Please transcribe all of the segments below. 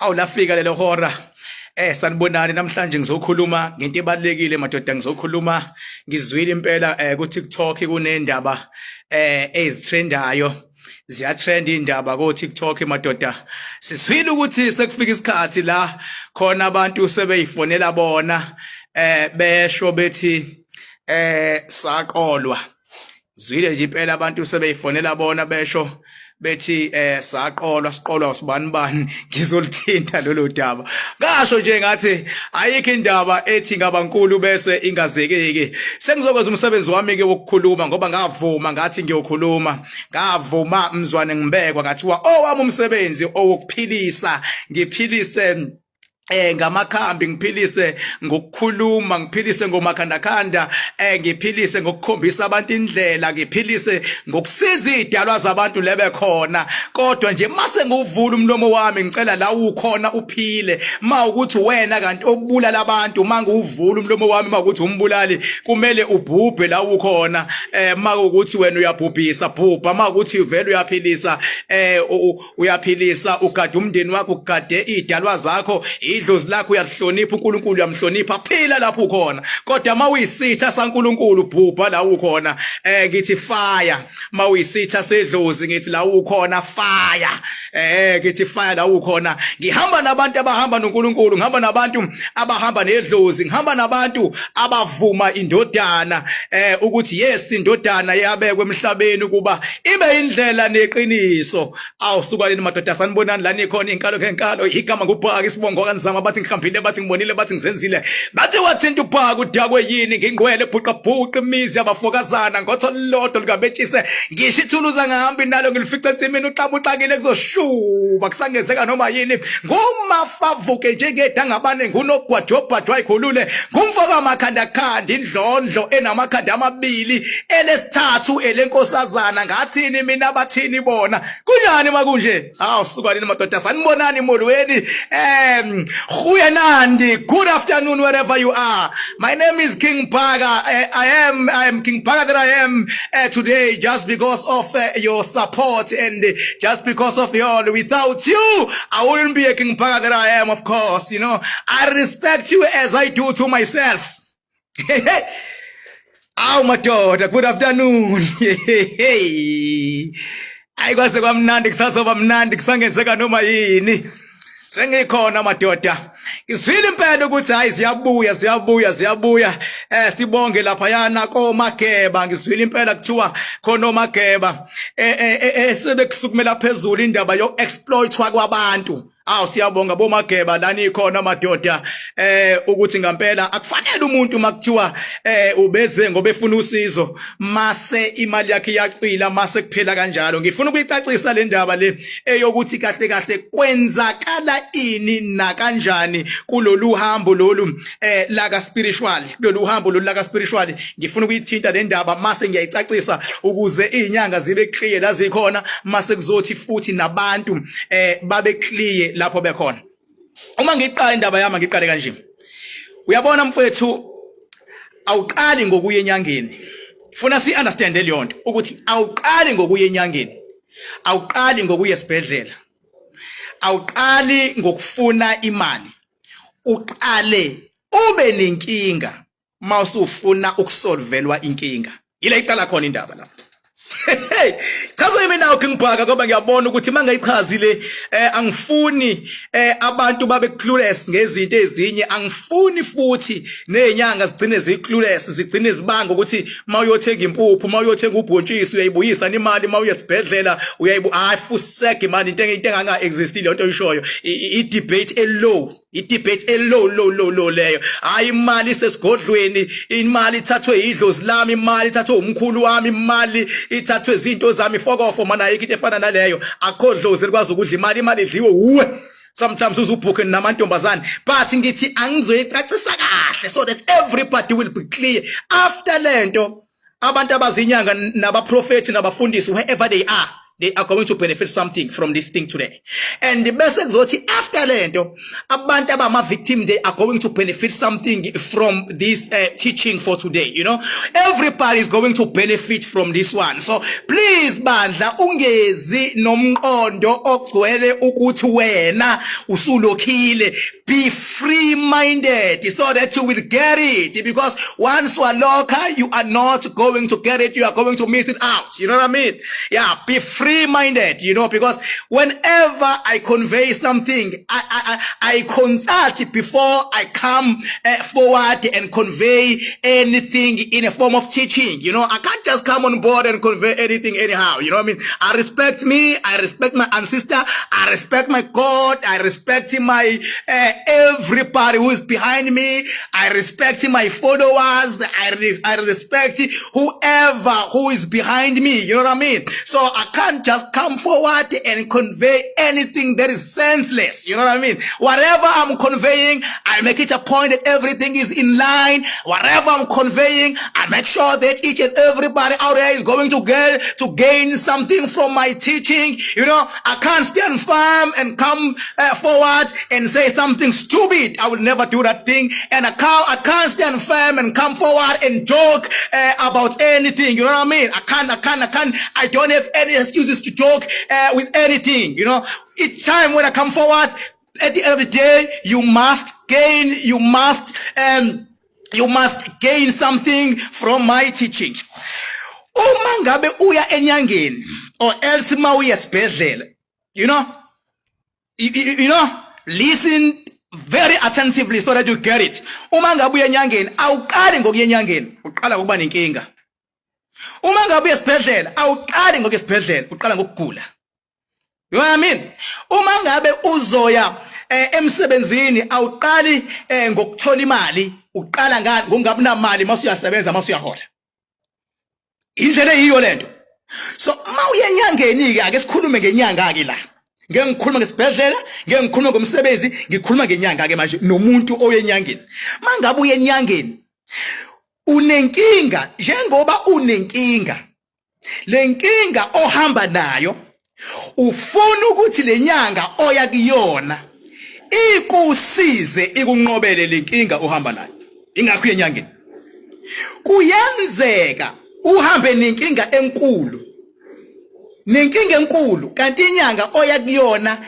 Awulafika lelo hora. Sanibonani namhlanje ngizokhuluma ngento ebalekile madoda, ngizokhuluma ngizwile impela ku TikTok kunendaba ezitrendayo. Ziyatrend indaba ko TikTok madoda. Siswile ukuthi sekufika isikhathi la khona abantu sebeyifonela bona besho bethi saqolwa. Zwile nje impela abantu sebeyifonela bona besho bethi siqolwa usibani ngizolithinta lolo daba. Ngasho nje ngathi ayikho indaba ethi ngabankulu bese ingazekeki. Sengizokwenza umsebenzi wami ke wokukhuluma ngoba ngavuma ngathi ngiyokhuluma. Ngavuma mzwane ngibekwa ngathiwa owami umsebenzi owokuphilisa ngiphilise ngamakhambi, ngiphilise ngokukhuluma, ngiphilise ngomakhandakhanda, ngiphilise ngokukhombisa abantu indlela, ngiphilise ngokusiza idalwa zabantu lebe khona. Kodwa nje mase nguvula umlomo wami ngicela la ukhona uphile. Ukuthi wena kanti okubulala abantu, manguvula umlomo wami ukuthi umbulali kumele ubhubhe la ukhona. Ukuthi wena uyabhubhisa bhubha, ukuthi vele uyaphilisa uyaphilisa, ugade umndeni wakho, ugade idalwa zakho, idlozi lakho uyahlonipha uNkulunkulu, uyamhlonipha, phila lapho ukhona. Kodwa mawuyisitha saNkulunkulu bhubha la ukhona. Ngithi fire. Mawuyisitha sedlozi ngithi la ukhona fire. Ngithi fire la ukhona. Ngihamba nabantu abahamba noNkulunkulu, ngihamba nabantu abahamba nedlozi, ngihamba nabantu abavuma indodana ukuthi yes indodana yabekwe emhlabeni kuba ibe indlela neqiniso. Awusukaleni madoda, sanibonani la nikhona inkalo ngenkalo, igama nguBhaka isibongo kanzama, bathi ngihambile, bathi ngibonile, bathi ngizenzile, bathi wathinta uBhaka udakwe yini, ngingqwele bhuqa imizi abafokazana ngotho lodwa likabetshise, ngisho ithuluza ngahambi nalo ngilifica ensimini uqabuqakile kuzoshuba kusangenzeka noma yini. Ngumafavuke njengedanga abaningi, unogwadobhadwa ayikhulule, ngumfoka amakhandakhanda, indlondlo enamakhanda amabili, elesithathu elenkosazana, ngathini mina bathini bona. Kunjani makunje? Sukaleni madoda, sanibonani molweni. Good afternoon wherever you are. My name is King Bhaga. I am King Bhaga that I am today just because of your support and just because of y'all. Without you, I wouldn't be a King Bhaga that I am, of course. You know, I respect you as I do to myself. My daughter, good afternoon. Ayikwaze kwamnandi kusasoba mnandi kusangenzeka noma yini. Sengikhona madoda. Isifile impela ukuthi hayi siyabuya. Sibonge lapha yana koMageba. Ngisifile impela kuthiwa khona oMageba sebekusukumela phezulu indaba yo exploitwa kwabantu. Siyabonga boMageba lani ikhona madoda ukuthi ngempela akufanele umuntu makuthiwa ubeze ngoba efuna usizo mase imali yakhe iyaqila mase kuphela kanjalo. Ngifuna ukuyicacisa le ndaba le eyokuthi kahle kahle kwenzakala ini na kanjani kulolu hambo lolu laka spiritual, kulolu hambo lolu laka spiritual. Ngifuna ukuyithinta le ndaba mase ngiyayicacisa ukuze izinyanga zibe clear la zikhona, mase kuzothi futhi nabantu babe clear lapho bekhona. Uma ngiqala indaba yami ngiqale kanje. Uyabona mfowethu, awuqali ngokuya enyangeni. Funa si understand leyo nto ukuthi awuqali ngokuya enyangeni. Awuqali ngokuya esibhedlela. Awuqali ngokufuna imali. Uqale ube nenkinga mawusufuna ukusolvelwa inkinga. Ile iqala khona indaba lapho. Chazo yimi nawo King Bhaga ngoba ngiyabona ukuthi mangayichazile angifuni abantu babe clueless ngezinto ezinye, angifuni futhi nezinyanga zigcine ziclueless, zigcine zibanga ukuthi mawuyothenga impuphu, mawuyothenga ubhontshisi uyayibuyisa imali, mawuye esibhedlela fuseke imali, into enganga exist le nto oyishoyo. I-debate elow leyo. Hayi imali sesigodlweni, imali ithathwe idlozi lami, imali ithathwe umkhulu wami, imali ithathwe izinto zami, fuck off mana. Ayikho into efana naleyo. Akho dlozi likwazi ukudla imali idliwe uwe. Sometimes uzubhuke namantombazane, but ngithi angizoyicacisa kahle so that everybody will be clear. After lento abantu abazinyanga nabaprofeti nabafundisi wherever they are, they are going to benefit something from this thing today. And the best exotic after lento, abantu abama victim, they are going to benefit something from this teaching for today. You know, everybody is going to benefit from this one. So please, bandla, ungezi nomqondo oqolwe ukuthi wena usulokile. Be free-minded so that you will get it. Because once you are local, you are not going to get it. You are going to miss it out. You know what I mean? Yeah, be free-minded, you know, because whenever I convey something, I consult it before I come forward and convey anything in a form of teaching. You know, I can't just come on board and convey anything anyhow. You know what I mean? I respect me. I respect my ancestor. I respect my God. I respect my everybody who is behind me. I respect my followers. I respect whoever who is behind me. You know what I mean? So I can't just come forward and convey anything that is senseless. You know what I mean? Whatever I'm conveying, I make it a point that everything is in line. Whatever I'm conveying, I make sure that each and everybody out there is going to gain something from my teaching. You know, I can't stand firm and come forward and say something stupid. I will never do that thing. And I can't stand firm and come forward and joke about anything. You know what I mean? I can't. I don't have any excuses to joke with anything. You know, each time when I come forward, at the end of the day, you must gain something from my teaching. Uma ngabe uya enyangeni or else mawuya esibhedlela, you know, listen very attentively so that you get it. Uma ngabe uya enyangeni, awuqali ngokuya enyangeni, uqala ngokuba nenkinga. Uma ngabe uya esibhedlela, awuqali ngokuya esibhedlela, uqala ngokugula. You know what I mean? Uma ngabe uzoya emsebenzini, awuqali ngokuthola imali, uqala ngani ngokungabi namali masuyasebenza masuyahola. Indlela eyiyo lento. So mawuya enyangeni ke ake sikhulume ngenyanga ke la. Ngeke ngikhuluma ngesibhedlela, ngeke ngikhuluma ngomsebenzi, ngikhuluma ngenyanga ke manje nomuntu oye enyangeni. Mangabe uye enyangeni, unenkinga, njengoba unenkinga. Lenkinga ohamba nayo, ufuna ukuthi lenyanga oya kuyona ikusize ikunqobele lenkinga ohamba nayo. Ingakho uye enyangeni. Kuyenzeka uhambe nenkinga enkulu. Nenkinga enkulu kanti inyanga oya kuyona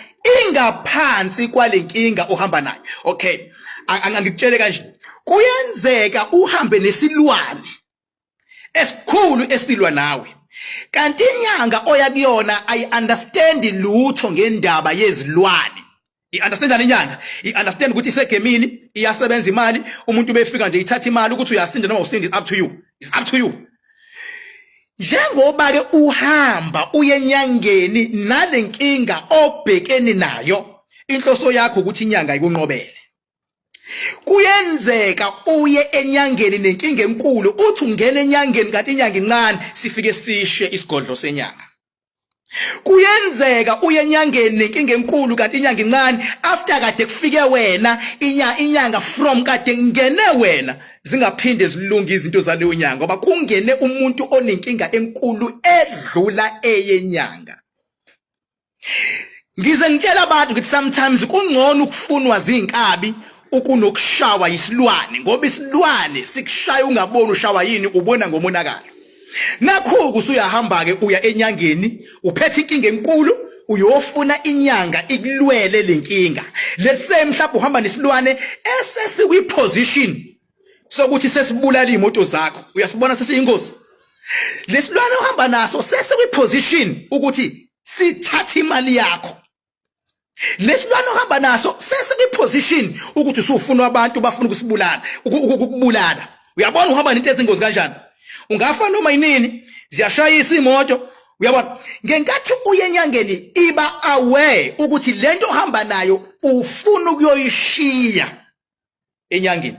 ingaphansi kwalenkinga ohamba nayo. Okay, angikutshele kanje. Kuyenzeka uhambe nesilwane esikhulu esilwa nawe. Kanti inyanga oya kuyona I understand lutho ngendaba yezilwane. I-understand inyanga. I-understand ukuthi isegemini, iyasebenza imali, umuntu befika nje ithatha imali ukuthi uyasinda noma usindi, it's up to you. It's up to you. Njengoba ke uhamba uye enyangeni nalenkinga obhekene nayo, inhloso yakho ukuthi inyanga ikunqobele. Kuyenzeka uye enyangeni nenkinga enkulu, uthi ungena enyangeni kanti inyanga incane, sifike sishe isigodlo senyanga. Kuyenzeka uye enyangeni nenkinga enkulu kanti inyanga incane, after kade kufike wena inyanga from kade ngene wena zingaphinde zilunge izinto zaleyo nyanga ngoba kungene umuntu onenkinga enkulu edlula eyenyanga. Ngize ngitshela abantu ukuthi sometimes kungcono ukufunwa zinkabi ukunokushawa yisilwane ngoba isilwane sikushaya ungaboni ushawa yini, ubona ngomonakalo. Nakho usuyahamba ke uya enyangeni uphethe inkinga enkulu, uyofuna inyanga ikulwele lenkinga. Let's say mhlawumbe uhamba nesilwane esesikwi position sokuthi sesibulala imoto zakho, uyasibona sesiyingozi. Lesilwane uhamba naso sesikwi position ukuthi sithathe imali yakho. Lesilwane uhamba naso sesikwi position ukuthi usufuna abantu bafuna ukusibulala, ukubulala. Uyabona uhamba nento ezingozi kanjani? Ungafa noma yini, ziyashayisa imoto. Uyabona, ngenkathi uye enyangeni iba aware ukuthi lento ohamba nayo ufuna ukuyoyishiya enyangeni.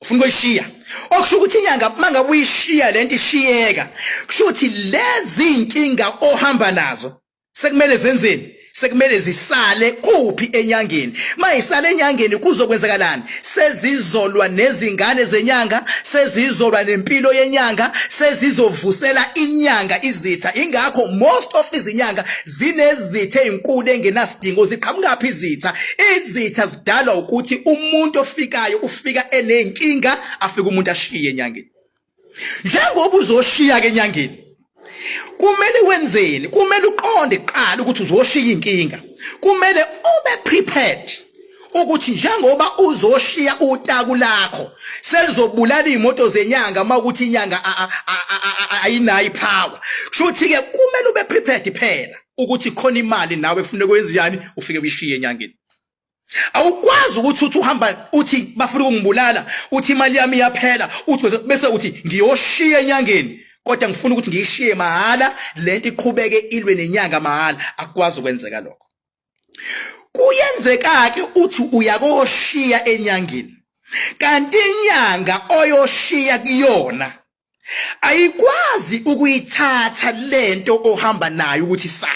Ufuna ukuyishiya. Okusho ukuthi inyanga mangabe uyishiya lento ishiyeka, kusho ukuthi lezi inkinga ohamba nazo sekumele zenzeni, sekumele zisale kuphi enyangeni. Mayisale enyangeni kuzokwenzakalani? Sezizolwa nezingane zenyanga, sezizolwa nempilo yenyanga, sezizovusela inyanga izitha. Ingakho most of izinyanga zinezitha ezinkulu engenasidingo. Ziqhamuka izitha. Izitha zidalwa ukuthi umuntu ofikayo ufika enenkinga, afika umuntu ashiye enyangeni. Njengoba uzoshiya ke enyangeni, kumele wenzeni? Kumele uqonde kuqala ukuthi uzoshiya inkinga. Kumele ube prepared ukuthi njengoba uzoshiya utaku lakho selizobulala imoto zenyanga makuthi inyanga ayinayo ipower. Kushuthi ke kumele ube prepared phela ukuthi khona imali nawe kufanele kwenziyani ufike uyishiye enyangeni. Awukwazi ukuthi uhamba uthi bafuna ukungibulala, uthi imali yami iyaphela, uthi bese uthi ngiyoshiya enyangeni. Kodwa ngifuna ukuthi ngiyishiye mahala, lento iqhubeke ilwe nenyanga mahala. Akwazi ukwenzeka lokho. Kuyenzeka ke uthi uyakoshiya enyangeni, kanti inyanga oyoshiya kuyona ayikwazi ukuyithatha lento ohamba nayo ukuthi sale.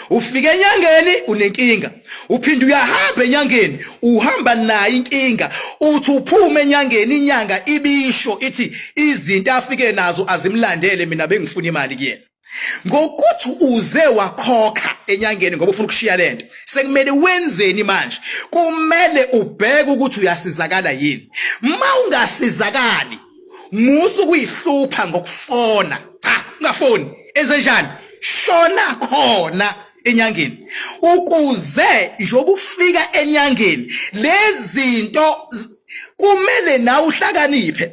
Ufike enyangeni unenkinga, uphinde uyahamba enyangeni uhamba nayo inkinga, uthi uphume enyangeni inyanga ibisho ithi izinto afike nazo azimlandele, mina bengifuna imali kuyena. Ngokuthi uze wakhokha enyangeni ngoba ufuna ukushiya lento, sekumele wenzeni manje? Kumele ubheke ukuthi uyasizakala yini. Ma ungasizakali, musu kuyihlupha ngokufona. Cha, ungafoni. Enzenjani? Shona khona enyangeni. Ukuze njoba ufika enyangeni, lezinto kumele nawe uhlakaniphe.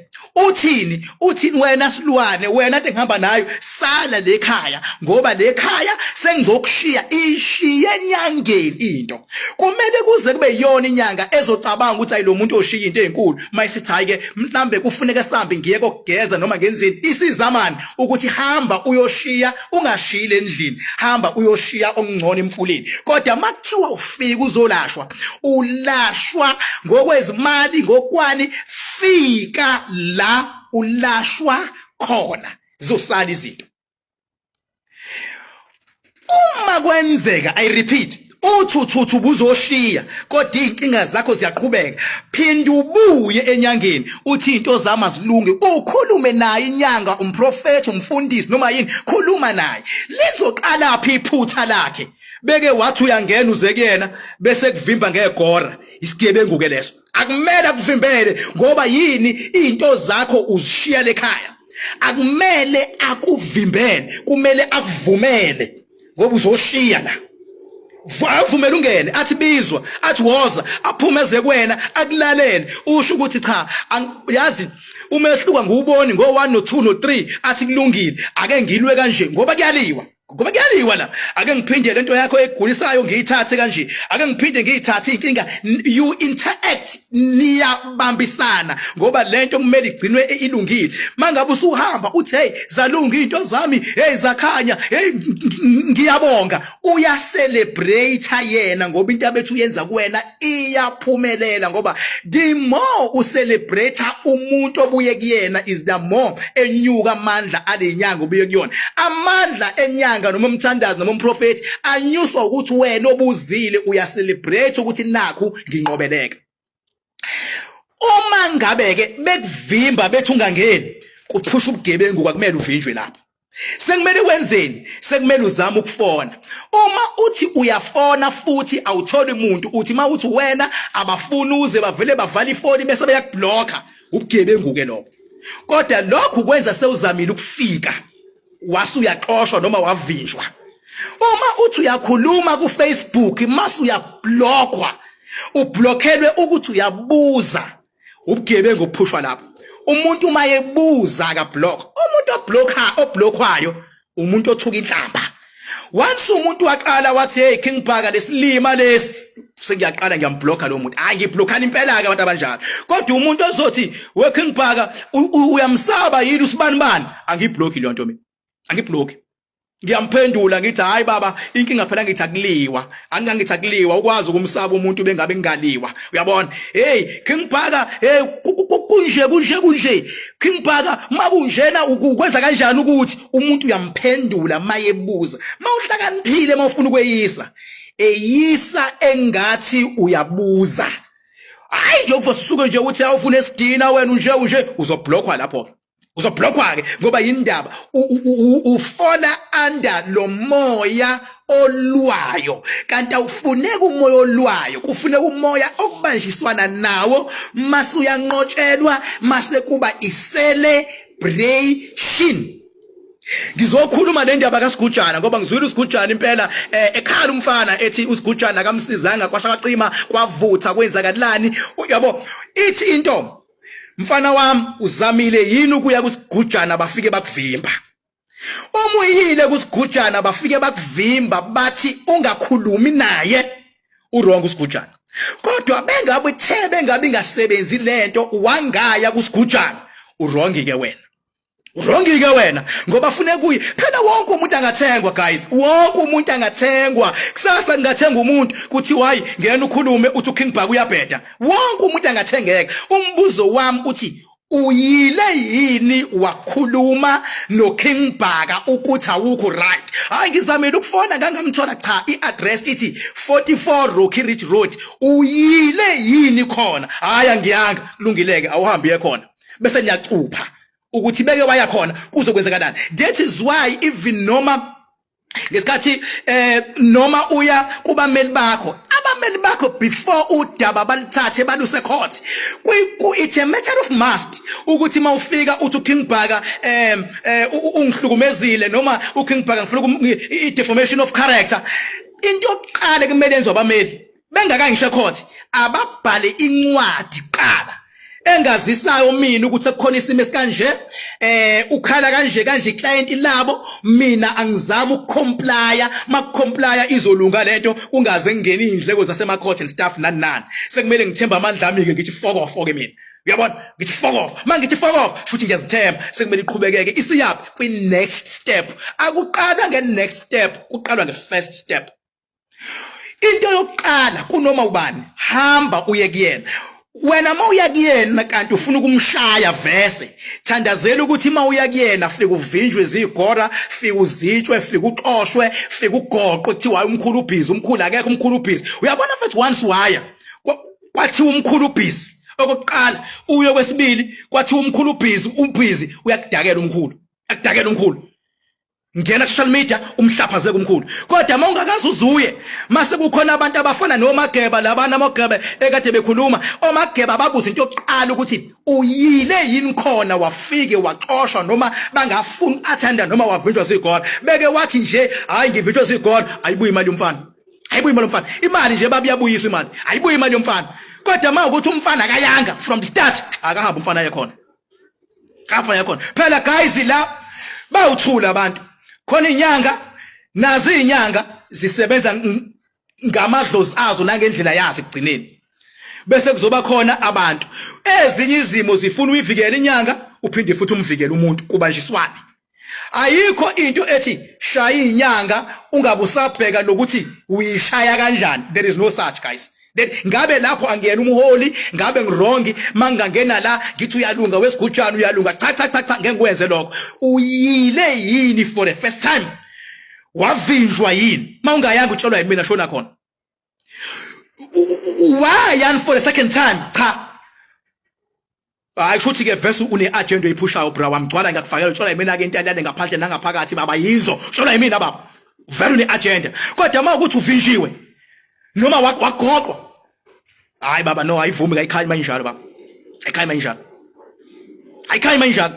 Uthini? Uthini wena silwane, wena ade ngihamba nayo, sala lekhaya ngoba lekhaya sengizokushiya. Ishiye enyangeni into. Kumele kuze kube yona inyanga ezocabanga ukuthi ayi lo muntu oshiya into ezinkulu. Mayisithi hayi ke mhlambe kufuneka sihambe ngiye kokugeza noma ngenzeni. Isizamani ukuthi hamba uyoshiya, ungashiyile endlini, hamba uyoshiya okungcono emfuleni. Kodwa makuthiwa ufika uzolashwa, ulashwa ngokwezimali ngokwani, fika la ulashwa khona zosala izinto. Uma kwenzeka, I repeat, uthuthu buzoshiya kodwa inkinga zakho ziyaqhubeka, phinda ubuye enyangeni uthi into zama zilunge, ukhulume naye inyanga, umprofeti, umfundisi noma yini, khuluma naye. Lizoqala phi iphutha lakhe? Beke wathi uyangena uze kuyena bese kuvimba ngegora. Isigebengu ke leso. Akumele akuvimbele ngoba yini? Into zakho uzishiya lekhaya. Akumele akuvimbele, kumele akuvumele ngoba uzoshiya la. Vumela ungene, athi bizwa, athi woza, aphumeze kuwena, akulalele. Usho ukuthi cha, yazi umehluka nguboni ngo1 no2 no3, athi kulungile, ake ngilwe kanje ngoba kuyaliwa. Ngoba kuyaliwa la, ake ngiphinde lento yakho egulisayo ngiyithathe kanje, ake ngiphinde ngiyithathe inkinga. You interact, niyabambisana ngoba lento kumele igcinwe ilungile. Mangabe usuhamba uthi hey zalunga into zami, hey zakhanya, hey ngiyabonga, uya celebrate yena ngoba into abethu uyenza kuwena iyaphumelela. Ngoba the more ucelebrate umuntu obuye kuyena is the more enyuka amandla alenyanga obuye kuyona. Amandla enyanga noma umthandazi noma umprofeti anyuswa ukuthi wena obuzile uyacelebrate ukuthi nakhu nginqobeleka. Uma ngabe ke bekuvimba bethi ungangeni, kuphusha ubugebengu, kwakumele uvinjwe lapha. Sekumele wenzeni? Sekumele uzame ukufona. Uma uthi uyafona futhi awutholi umuntu, uthi mawuthi wena abafuni uze bavele bavala ifoni bese beyakublocka, ubugebengu ke lokho. Kodwa lokhu kwenza sewuzamile ukufika, wase uyaxoshwa noma wavinjwa. Uma uthi uyakhuluma ku Facebook, mase uyablockwa, ublockelwe ukuthi uyabuza, ubugebengu kuphushwa lapho. Umuntu mayebuza ka block, umuntu oblockwayo umuntu othuka inhlamba. Once umuntu waqala wathi hey King Bhaka lesilima lesi, sengiyaqala ngiyamblocka lo muntu. Hayi ngiblockana impela ke abantu abanjalo. Kodwa umuntu ozothi we King Bhaka uyamsaba yini usibani bani, angiblocki lo nto mina. Angiblocki. Ngiyamphendula ngithi hayi baba, inkinga phela ngithi akuliwa. Angangithi akuliwa, ukwazi ukumsaba umuntu bengabe ngaliwa. Uyabona? Hey King Bhaka, hey kunje King Bhaka, makunjena ukwenza kanjani ukuthi umuntu uyamphendula mayebuza. Mawuhlakaniphile mawufuna ukweyisa, eyisa engathi uyabuza. Hayi nje uvusuke nje uthi awufuna esidina wena unje uzoblockwa lapho. Uzoblockwa ke ngoba indaba ufola under lo moya olwayo, kanti awufuneka umoya olwayo, kufuneka umoya okubanjiswana nawo mase uyanqotshelwa, mase kuba i-celebration. Ngizokhuluma le ndaba kaSgujana ngoba ngizwile uSgujana impela ekhala umfana ethi uSgujana akamsizanga kwashakacima kwavutha kwenzakalani. Uyabo ithi into, mfana wami uzamile yini ukuya kuSgujana bafike bakuvimba? Umuyile kuSgujana bafike bakuvimba bathi ungakhulumi naye, uwrong uSgujana. Kodwa bengabi ngasebenzi lento wangaya kuSgujana, uwrong ke wena. Urongi-ke wena ngoba funeka kuye phela wonke umuntu angathengwa guys, wonke umuntu angathengwa. Kusasa ngingathenga umuntu kuthi hayi ngena ukhulume uthi uKing Bhaka uyabheda, wonke umuntu angathengeka. Umbuzo wami uthi uyile yini wakhuluma noKing Bhaka ukuthi awukho right? Hayi ngizamile ukufona ngangamthola cha, i-address ithi 44 Rocky Ridge Road. Uyile yini khona? Hayi angiyanga, kulungileke awuhambi khona bese ngiyacupha ukuthi beke waya khona kuzokwenzakalani. That is why even noma ngesikhathi noma uya kubameli bakho, abameli bakho before udaba balithathe baluse court, it's a matter of must ukuthi mawufika uthi uKing Bhaka ungihlukumezile noma uKing Bhaka ngifuna i-defamation of character. Into yokuqala kumele enziwe abameli bengakayisho court, ababhale incwadi qala engazisayo mina ukuthiekukhona isimo esikanje, ukhala kanje client labo, mina angizama ukucomplya, makucomplya izolunga lento kungaze ngene indleko zasema court and staff nani. Sekumele ngithemba amandla ami ke ngithi fuck off ke mina. Uyabona? Ngithi fuck off. Mangithi fuck off, futhi ngiyazithemba. Sekumele iqhubekeke isiyapi kwi next step. Akuqala nge next step, kuqalwa nge first step. Into yokuqala kunoma ubani, hamba uye kuyena. Wena mawuya kuyena kanti ufuna ukumshaya vese, thandazela ukuthi mawuya kuyena fike uvinjwe izigora, fike uzitshwe, fike uxoshwe, fike ugoqwe kuthiwa hayi umkhulu ubhizi, umkhulu akekho umkhulu ubhizi. Uyabona mfethu once waya kwathiwa umkhulu ubhizi, okokuqala uye kwesibili kwathiwa umkhulu ubhizi uyakudakela umkhulu, akudakela umkhulu. Ngena social media umhlaphazeke umkhulu. Kodwa mawungakazi uzuye, mase kukhona abantu abafana noMageba, labana Mageba ekade bekhuluma, oMageba babuza into yokuqala ukuthi uyile yini khona wafike waxoshwa noma bangafuni athanda noma wavinjwa zigora. Beke wathi nje hayi ngivinjwa zigora, ayibuyi imali yomfana. Ayibuyi imali yomfana. Imali nje babuyabuyisa imali. Ayibuyi imali yomfana. Kodwa mawukuthi umfana akayanga from the start, akahamba umfana yakhona. Kapha yakhona. Phela guys la bawuthula abantu. Khona inyanga, nazi inyanga zisebenza ngamadlozi azo nangendlela yazo ekugcineni. Bese kuzoba khona abantu ezinye izimo zifuna uyivikela inyanga, uphinde futhi umvikele umuntu kubanjiswane. Ayikho into ethi shaya inyanga ungabusabheka lokuthi uyishaya kanjani. There is no such guys. Ngabe lapho angiyena umholi, ngabe ngirongi, mangangena la ngithi uyalunga weSgujana uyalunga, cha ngeke ngikwenze lokho. Uyile yini for the first time? Wavinjwa yini? Mawungayanga utshelwa yimina shona khona. Why for the second time? Cha. Hayi kushuthi ke verse une agenda oyiphushayo bra wamgcwala ngakufakela utshelwa yimina ke intandane ngaphandle nangaphakathi baba yizo. Utshelwa yimina baba. Vele une agenda. Kodwa mawukuthi uvinjiwe noma wagoqwa, hayi baba no ayivumi kayikhaya manjalo baba, ayikhaya manjalo, ayikhaya manjalo.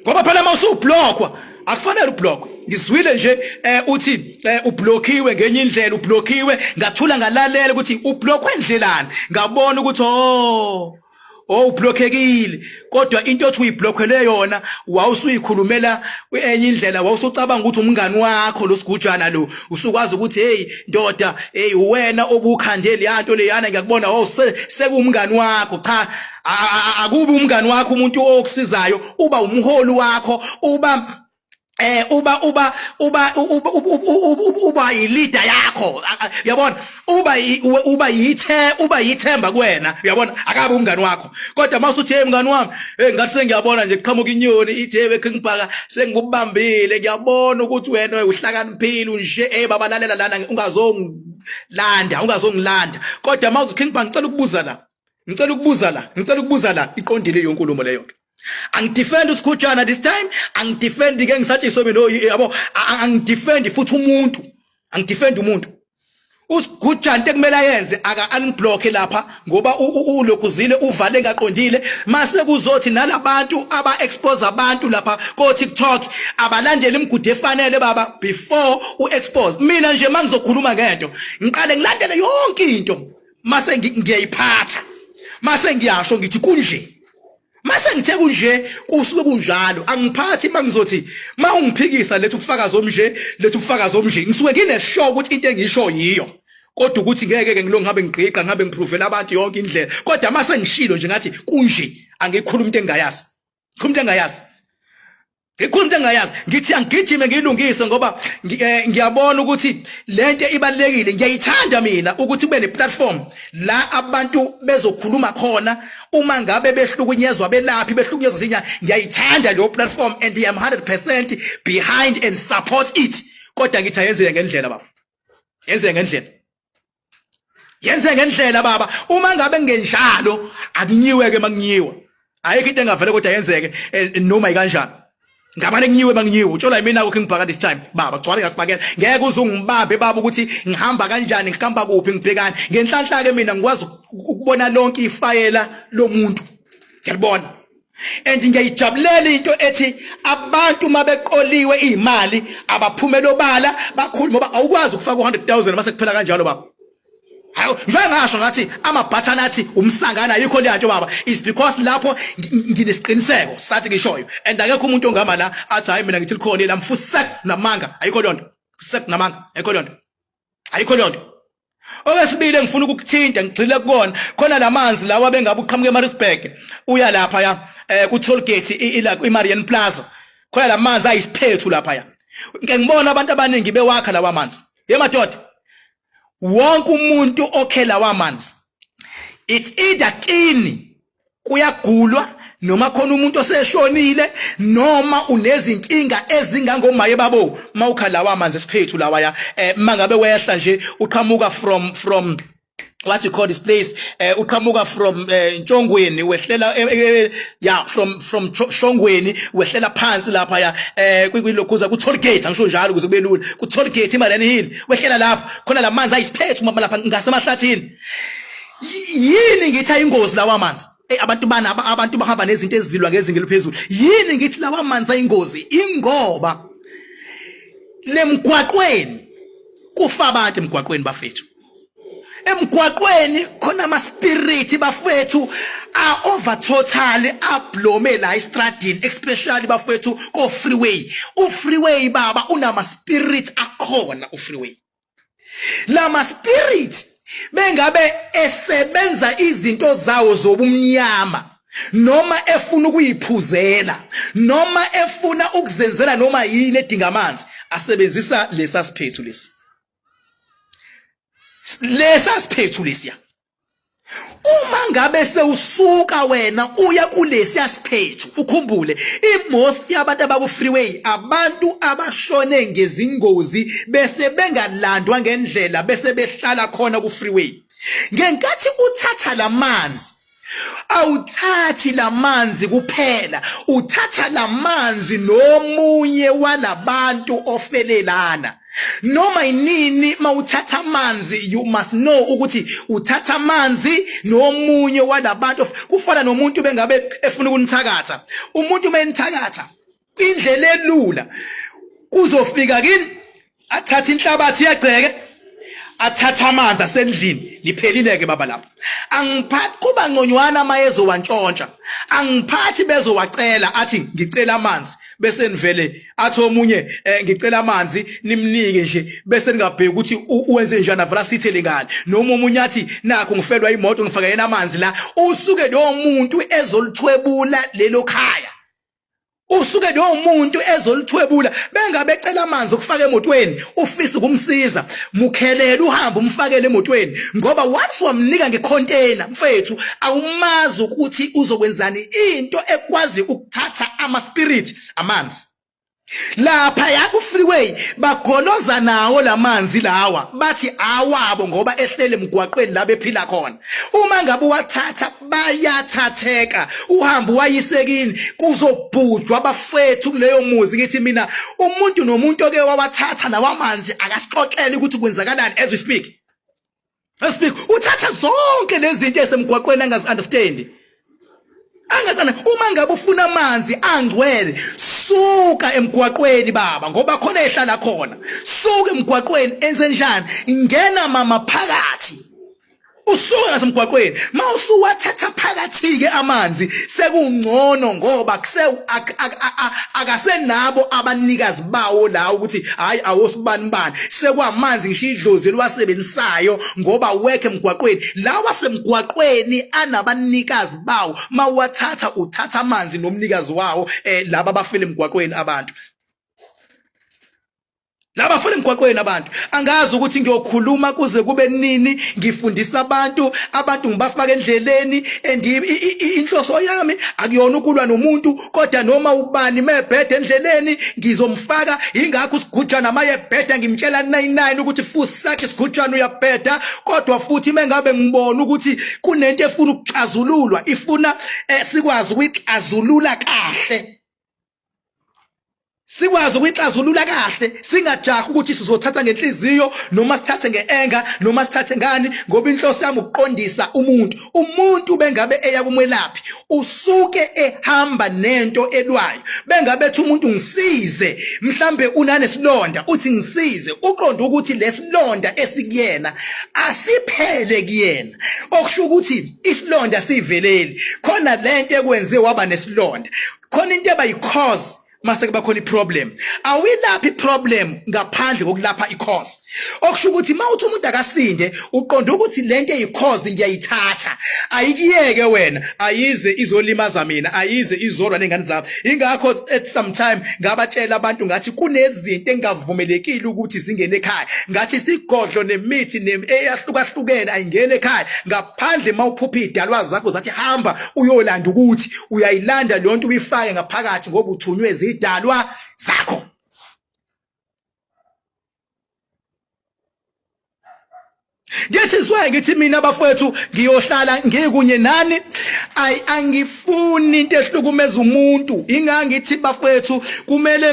Ngoba phela mawusublockwa akufanele ublockwe. Ngizwile nje uthi ublockiwe ngenye indlela, ublockiwe ngathula ngalalela ukuthi ublockwe endlelani, ngabona ukuthi ublockekile. Kodwa into othi uyiblockele yona wawusuyikhulumela enye indlela, wawusucabanga ukuthi umngani wakho lo Sgujana lo usukwazi ukuthi hey ndoda, hey wena obukhandeli yanto leyana ngiyakubona sekumngani wakho. Cha, akubi umngani wakho umuntu okusizayo, uba umholi wakho, uba uba leader yakho uyabona uba yithemba kuwena uyabona akabe umngani wakho kodwa masuthi mngani wami ngathi sengiyabona nje kuqhamuka inyoni ithi bekhe ngibhaka sengikubambile ngiyabona ukuthi wena uhlakaniphile nje babalalela lana ungazongilanda kodwa mawuthi ngicela ukubuza la iqondile yonkulumo leyo angidefend uSgujana this time angidefend ke ngisathi so mina yabo angidefend futhi umuntu uSgujana into ekumele ayenze aka unblock lapha ngoba ulokuzile uvale ngaqondile mase kuzothi nalabantu aba expose abantu lapha ko TikTok abalandela imigudu efanele baba before uexpose mina nje mangizokhuluma ngento ngiqale ngilandele yonke into mase ngiyayiphatha mase ngiyasho ngithi kunje mase ngithe kunje kusuke kunjalo angiphathi mangizothi ungiphikiisa lethu ubufakazi omnje ngisuke ngineshow ukuthi into engisho yiyo kodwa ukuthi ngeke ngilo ngabe ngigqiqa ngabe ngiprovela abantu yonke indlela kodwa mase ngishilo nje ngathi kunje angikhuluma into engayazi ngithi angigijime ngilungise ngoba ngiyabona ukuthi lento ibalekile ngiyayithanda mina ukuthi kube neplatform la abantu bezokhuluma khona uma ngabe behlukunyezwa belaphi behlukunyezwa sinya ngiyayithanda leyo platform and I am 100% behind and support it kodwa ngithi ayenzeke ngendlela baba yenze ngendlela baba uma ngabe ngenjalo akunyiweke manginyiwa ayikho into engavele kodwa yenzeke noma ikanjani ngabane kunyiwe manginyiwe utshola mina ukho ngibhaka this time baba gcwale ngakubakela ngeke uzungibambe baba ukuthi ngihamba kanjani ngihamba kuphi ngibhekani ngenhlanhla ke mina ngikwazi ukubona lonke ifayela lomuntu ngiyabona and ngiyayijabulela into ethi abantu mabeqoliwe imali abaphumela obala bakhulu ngoba awukwazi ukufaka 100,000 mase kuphela kanjalo baba njengoba ngasho ngathi amabhathana athi umsangana ayikho liyatsho baba is because lapho nginesiqiniseko sathi ngishoyo and akekho umuntu ongama la athi hayi mina ngithi likhona la mfusek namanga ayikho lonto fusek namanga ayikho lonto okwesibili ngifuna ukukuthinta ngigxile kukona khona lamanzi lawa bengabe uqhamuke eMaritzburg uya lapha ya ku toll gate ila iMarian Plaza khona lamanzi ayisiphethu lapha ya ngibona abantu abaningi bewakha lawa manzi yemadoda wonke umuntu okhela wamanzi it's either kini kuyagulwa noma khona umuntu oseshonile noma unezinkinga ezingangomaye babo mawukhala wamanzi esiphethu lawa ya mangabe wehla nje uqhamuka from what you call this place uqhamuka from Ntshongweni wehlela from Shongweni wehlela phansi lapha ya kuyilokhuza ku toll gate angisho njalo ukuze kube lula ku toll gate iMarian Hill wehlela lapha khona lamanzi ayisiphethu mama lapha ngasemahlathini yini ngithi ayingozi lawa amanzi abantu bahamba nezinto ezilwa ngezingelo phezulu yini ngithi lawa amanzi ayingozi ingoba lemgwaqweni kufa abantu emgwaqweni bafethu emgwaqweni khona ama spirit bafethu a over total ablome la estradini especially bafethu ko freeway freeway baba unama spirit akhona freeway lama spirit bengabe esebenza izinto zawo zobumnyama noma efuna ukuyiphuzela noma efuna ukuzenzela noma yini edinga amanzi asebenzisa lesa siphethu lesiya uma ngabe sewusuka wena uya kulesiya siphethu ukhumbule most yabantu abaku freeway abantu abashone ngezingozi bese bengalandwa ngendlela bese behlala khona ku freeway ngenkathi uthatha lamanzi awuthathi lamanzi kuphela uthatha lamanzi nomunye walabantu ofelelana noma inini mawuthatha amanzi you must know ukuthi uthatha amanzi nomunye walabantu kufana nomuntu bengabe efuna ukunithakatha umuntu menithakatha indlela elula kuzofika kini athatha inhlabathi yagceke athatha amanzi asendlini liphelileke baba lapho angiphathi kuba ngconywana mayezo wantshontsha angiphathi bezowacela athi ngicela amanzi bese nivele athi omunye ngicela amanzi nimnike nje bese ningabheki ukuthi uwenze njani avela sithele ngani noma omunye athi nakho ngifelwa imoto ngifaka yena amanzi la usuke lo muntu ezolithwebula lelo khaya usuke lo muntu ezolithwebula bengabecela amanzi okufaka emotweni ufisa ukumsiza mukhelele uhambe umfakele emotweni ngoba once wamnika ngecontainer mfethu awumazi ukuthi uzokwenzani into ekwazi ukuthatha ama-spirit amanzi lapha yaku freeway bagoloza nawo lamanzi lawa bathi awabo ngoba ehlele emgwaqweni la bephila khona uma ngabe wathatha bayathatheka uhamba wayisekini kuzobhujwa abafethu kuleyo muzi ngithi mina umuntu nomuntu oke wawathatha lawamanzi akasixoxele ukuthi kwenzakalani as we speak uthatha zonke lezi zinto esemgwaqweni angazi-understand angazana uma ngabe ufuna amanzi angcwele suka emgwaqweni baba ngoba khona ehlala khona suka emgwaqweni enzenjani ingena mama phakathi usuka ngasemgwaqweni mawusuwathatha phakathi ke amanzi sekungcono ngoba akasenabo abanikazi bawo la ukuthi hayi awosibani bani sekwamanzi ngisho idlozi liwasebenzisayo ngoba wekhe emgwaqweni lawa semgwaqweni anabanikazi bawo mawathatha uthatha amanzi nomnikazi wawo laba abafela emgwaqweni abantu laba funa emgwaqweni abantu angazi ukuthi ngiyokhuluma kuze kube nini ngifundisa abantu ngibafaka endleleni inhloso yami akuyona ukulwa nomuntu kodwa noma ubani mebhede endleleni ngizomfaka ingakho uSgujana mayebheda ngimtshela 99 ukuthi futhi sakhe uSgujana uyabheda kodwa futhi mengabe ngibona ukuthi kunento efuna ukuxazululwa ifuna sikwazi ukuyixazulula kahle sikwazi ukuyixazulula kahle singajahi ukuthi sizothatha ngenhliziyo noma sithathe ngeenga noma sithathe ngani ngoba inhloso yami ukuqondisa umuntu bengabe eya kumwelaphi usuke ehamba nento elwayo bengabe ethi umuntu ngisize mhlambe unanesilonda uthi ngisize uqonda ukuthi lesilonda esikuyena asiphele kuyena okusho ukuthi isilonda siveleli khona lento ekwenze waba nesilonda khona into ebayicause mase kuba khona iproblem awilaphi iproblem ngaphandle kokulapha icause okusho ukuthi mawuthi umuntu akasinde uqonda ukuthi lento eyicause ngiyayithatha ayikiyeke wena ayize izolimaza mina ayize izorwa nengane zami ingakho at some time ngabatshela abantu ngathi kunezinto engavumelekile ukuthi zingene ekhaya ngathi isigodlo nemithi eyahlukahlukene ayingene ekhaya ngaphandle mawuphupha idalwa zakho zathi hamba uyolanda ukuthi uyayilanda le nto uyifake ngaphakathi ngoba uthunywe idalwa zakho ngiyethizwayo ngithi mina bafowethu ngiyohlala ngikunye nani angifuni into ehlukumeza umuntu ingangithi bafowethu kumele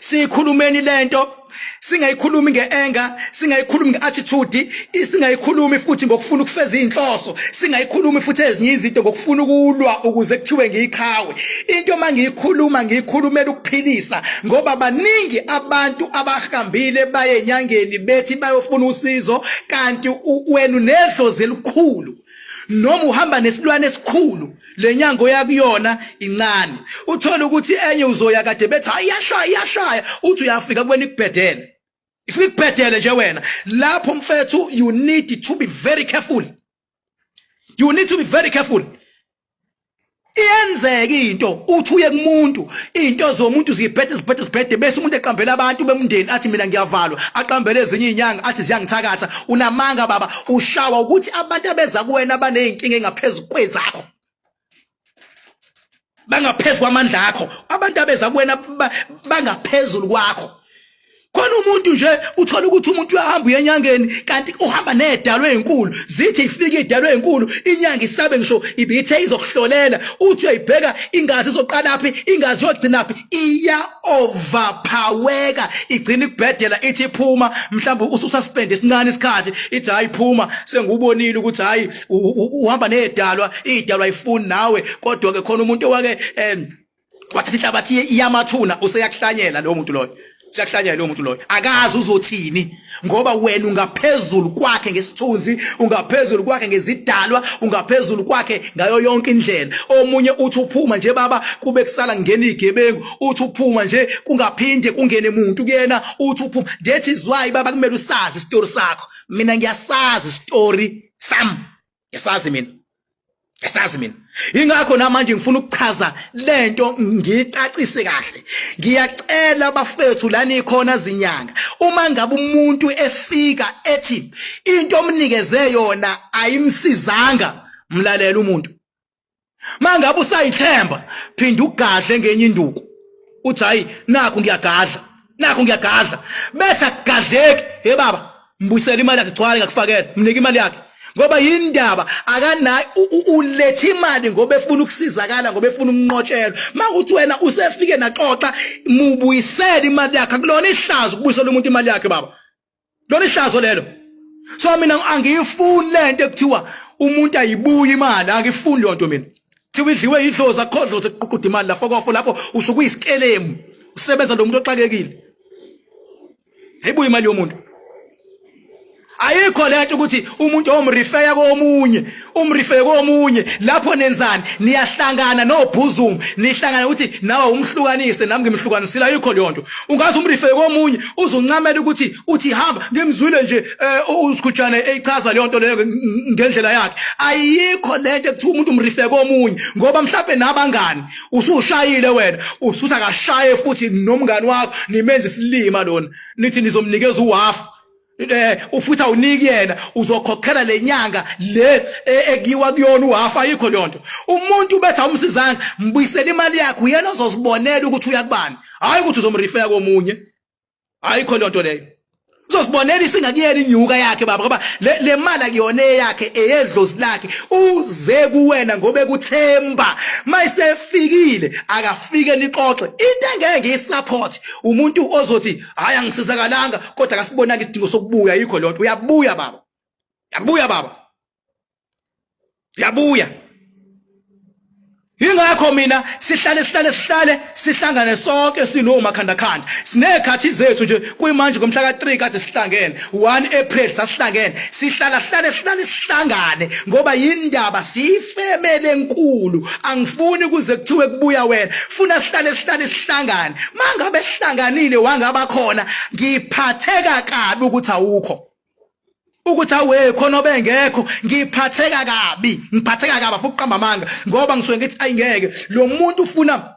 sikhulumeni lento singayikhulumi ngeenga singayikhulumi ngeattitude singayikhulumi futhi ngokufuna ukufeza inhloso singayikhulumi futhi ezinye izinto ngokufuna ukulwa ukuze kuthiwe ngiyiqhawe into mangiyikhuluma ngiyikhulumela ukuphilisa ngoba baningi abantu abahambile baye enyangeni bethi bayofuna usizo kanti wena unedlozi elikhulu noma uhamba nesilwane esikhulu lenyango yakuyona incane uthola ukuthi enye uzoya kade bethi iyashaya uthi uyafika kubona ikubhedele ifika ikubhedele nje wena lapho mfethu you need to be very careful iyenzeka into uthi uye kumuntu into zomuntu zibhede bese umuntu eqambela abantu bemndeni athi mina ngiyavalwa aqambele ezinye inyanga athi ziyangithakatha unamanga baba ushawa ukuthi abantu abeza kuwena baneyinkinga engaphezulu kwezakho bangaphezulu kwamandla akho abantu abeza kuwena bangaphezulu kwakho khona umuntu nje uthola ukuthi umuntu uyahamba uyenyangeni kanti uhamba nedalwe ezinkulu zithi ifike idalwe ezinkulu inyanga isabe ngisho ibithe izokuhlolela uthi uyayibheka ingazi izoqalaphi ingazi yogcinaphi iya overpower igcina ikubhedela ithi iphuma mhlawumbe usususpend esincane isikhathi ithi hayi phuma sengubonile ukuthi hayi uhamba nedalwa idalwa ayifuni nawe kodwa ke khona umuntu owake wathi inhlabathi iyamathuna useyakuhlanyela lo muntu loyo siyakuhlanyela lo muntu loyo akazi uzothini ngoba wena ungaphezulu kwakhe ngesithunzi ungaphezulu kwakhe ngezidalwa ungaphezulu kwakhe ngayo yonke indlela omunye uthi uphuma nje baba kube kusala ngene igebengu uthi uphuma nje kungaphinde kungene umuntu kuyena uthi uphuma that is why baba kumele usazi story sakho mina ngiyasazi story sami yasazi mina Esazi mina. Ingakho namanje ngifuna ukuchaza lento ngicacise kahle. Ngiyacela bafethu lana ikhona zinyanga. Uma ngabe umuntu efika ethi into omnikeze yona ayimsizanga, mlalela umuntu. Mangabe usayithemba, phinda ugadle ngenye induku. Uthi hayi nakho ngiyagadla. Nakho ngiyagadla. Bethe akugadleki, hey baba, mbuyisela imali yakhe gcwale ngakufakela. Mnika imali yakhe. Ngoba yindaba akanayo ulethe imali ngoba efuna ukusizakala ngoba efuna ukunqotshelwa. Makuthi wena usefike naxoxa mubuyisela imali yakhe, akulona ihlazo ukubuyisela umuntu imali yakhe baba. Lona ihlazo lelo. So mina angiyifuni lento ekuthiwa umuntu ayibuye imali, angifuni lonto mina. Thiwa idliwe idlozi akhodlo sekuququda imali lapho usuke uyisikelemu. Usebenza lo muntu oxakekile. Ayibuye imali yomuntu. Ayikho lento ukuthi umuntu omrifeya komunye lapho nenzani niyahlangana nobhuzumu nihlangana ukuthi nawe umhlukanise nami ngimhlukanisile. Ayikho lento. Ungazi umrifeya komunye uzuncamela ukuthi uthi hamba ngimzwile nje uSgujana echaza le nto leyo ngendlela yakhe. Ayikho lento ukuthi umuntu umrifeya komunye ngoba mhlawumbe nabangani usushayile wena usuthi akashaye futhi nomngani wakho nimenze isilima lona nithi nizomnikeza uwafu. Ufuthi awuniki yena uzokhokhela lenyanga le ekiwa kuyona uhafa. Ayikho lonto. Umuntu bethu awumsizanga, mbuyisela imali yakhe, uyena ozosibonela ukuthi uyakubani, hayi ukuthi uzomrifeya komunye. Ayikho lonto leyo. Uzosibonela isingakuyena inyuka yakhe baba ngoba le mali akuyona yakhe eyedlozi lakhe. Uze kuwena ngoba ekuthemba mayisefikile akafike nixoxe. Into engeke ngiyisupport umuntu ozothi hayi angisizakalanga kodwa akasibonanga isidingo sokubuya. Ayikho lonto. Uyabuya baba. Yabuya baba. Yabuya. Ingakho mina sihlangane sonke sinomakhandakhanda. Sinekhathi zethu nje kuyimanje ngomhla ka3 kade sihlangene 1 April sasihlangene. Sihlangane ngoba yindaba siyifemele enkulu. Angifuni kuze kuthiwe kubuya wena. Funa sihlangane. Mangabe sihlanganile wangaba khona ngiphatheka kabi ukuthi awukho. Ukuthi awe khona obengekho ngiphatheka kabi. Ngiphatheka kabi futhi uqamba amanga ngoba ngisuke ngithi ayingeke lo muntu ufuna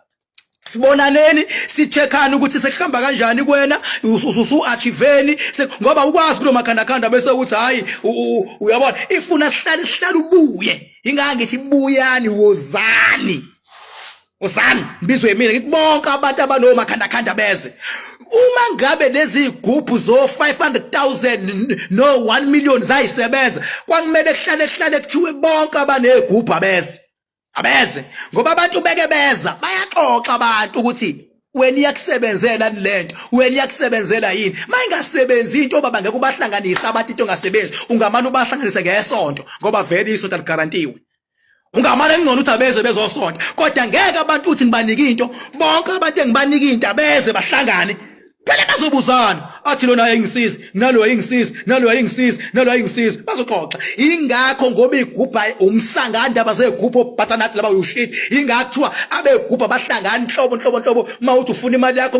sibonaneni sicheckana ukuthi sekuhamba kanjani kuwena usu-achieveni ngoba ukwazi kulo makhandakhanda bese uthi hayi uyabona ifuna sihlale ubuye. Ingangithi buyani wozani. Usani mbizwe mina ngithi bonke abantu abanomakhandakhanda beze. Uma ngabe lezi igubhu zo 500,000 no 1 million zayisebenza kwangimele kuhlale kuthiwe bonke abanegubhu abeze ngoba abantu beke beza bayaxoxa abantu ukuthi wena iyakusebenzela lento, wena iyakusebenzela yini. Mayingasebenzi into baba ngeke ubahlanganise abantu into ngasebenzi, ungamane ubahlanganise ngesonto ngoba vele isonto aliguaranteewe. Ungamane ngcono uthi abeze bezosonto kodwa ngeke abantu uthi ngibanike into bonke abantu engibanike into abeze bahlangane. Phela bazobuzana athi lona ayingisizi nalo ayingisizi nalo ayingisizi nalo ayingisizi bazoxoxa. Ingakho ngoba igubha umsanganda abazegubho bathanathi laba ushit. Ingakho kuthiwa abegubha bahlangana inhlobo mawuthi ufuna imali yakho